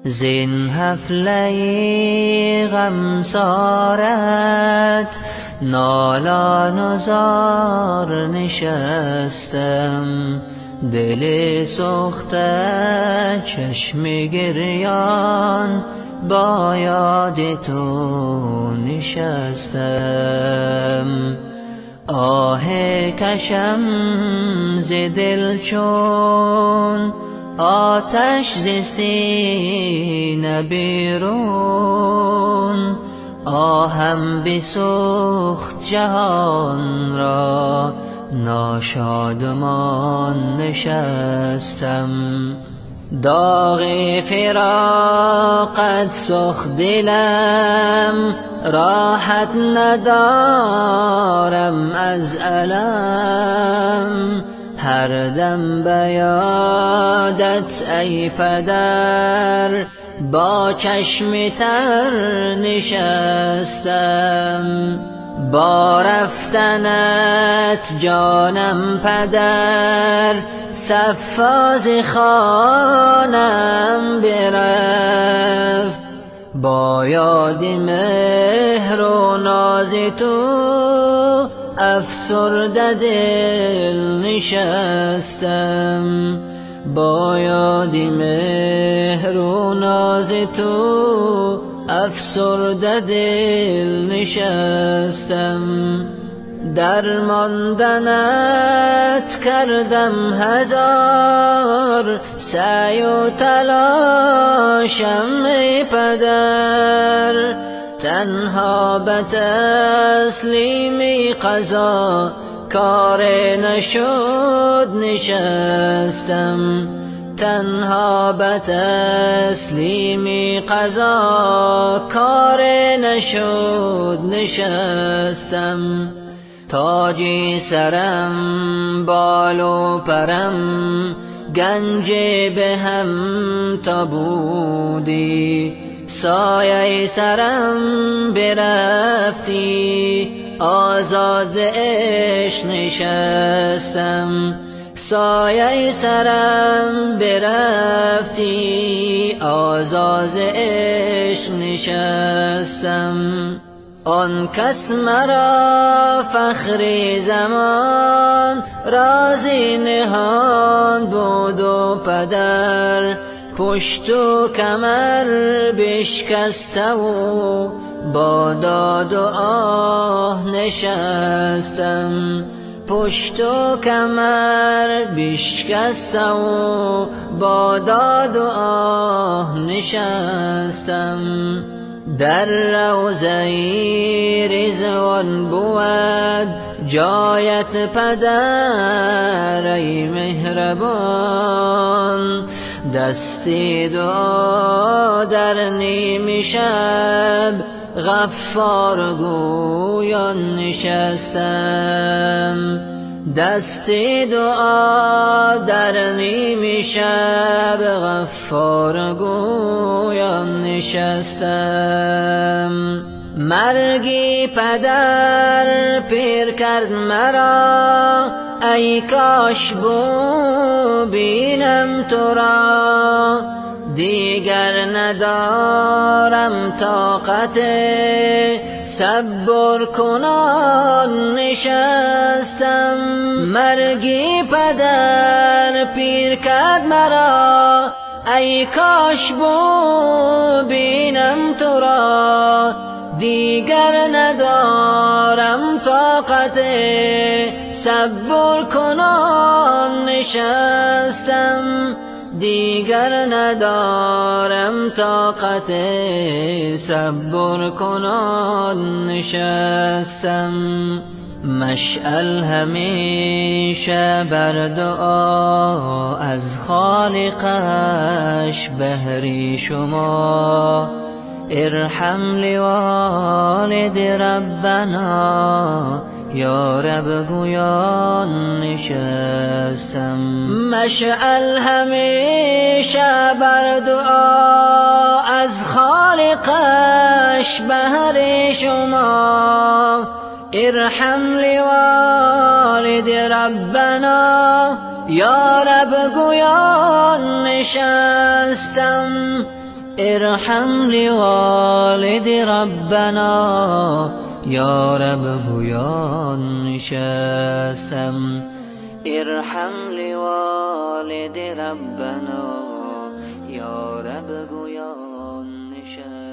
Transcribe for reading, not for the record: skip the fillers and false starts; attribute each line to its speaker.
Speaker 1: زین حفله غمسارت نالان و زار نشستم، دل سوخته چشم گریان با یاد تو نشستم. آه کشم ز دل چون آتش ز سینه بیرون، آهم بسوخت جهان را ناشادمان نشستم. داغ فراقت سوخت دلم، راحت ندارم از الم، هر دم به یادت ای پدر با چشم تر نشستم. با رفتنت جانم پدر صفاز خانم برفت، با یاد مهر و ناز تو افسرده دل نشستم. با یاد مهر و ناز تو افسرده دل نشستم. درماندنت کردم هزار سعی و تلاشم ای پدر، تنها به تسلیم قضا کار نشد نشستم. تنها به تسلیم قضا کار نشد نشستم. تاج سرم بال و پرم گنج به هم تا بودی، سایه سرم برفتی آزاد ز عشق نشستم. سایه سرم برفتی آزاد ز عشق نشستم. آن کس مرا فخر زمان رازی نهان بود و پدر، پشت و کمر بشکسته و با داد و آه نشستم. پشت و کمر بشکسته و با داد و آه نشستم. در روضه رضوان بود جایت پدر ای مهربان، دستی دعا در نیم شب غفار گویان نشستم. دستی دعا در نیم شب غفار گویان نشستم. مرگی پدر پیر کرد مرا ای کاش بینم تو را، دیگر ندارم طاقت صبر کنان نشستم. مرگی پدر پیر کرد مرا ای کاش بینم تو را، دیگر ندارم طاقت صبر کنان نشستم. دیگر ندارم طاقت صبر کنان نشستم. مشعل همیشه بر دعا از خالقش بهر شما، ارحم لوالد ربنا یا رب گویان نشستم. مشعل همیشه بر دعا از خالقش بهر شما، ارحم لوالد ربنا یا رب گویان نشستم. ارحم لوالد ربنا یا رب گویان نشستم. ارحم لوالد ربنا یا رب گویان نشستم.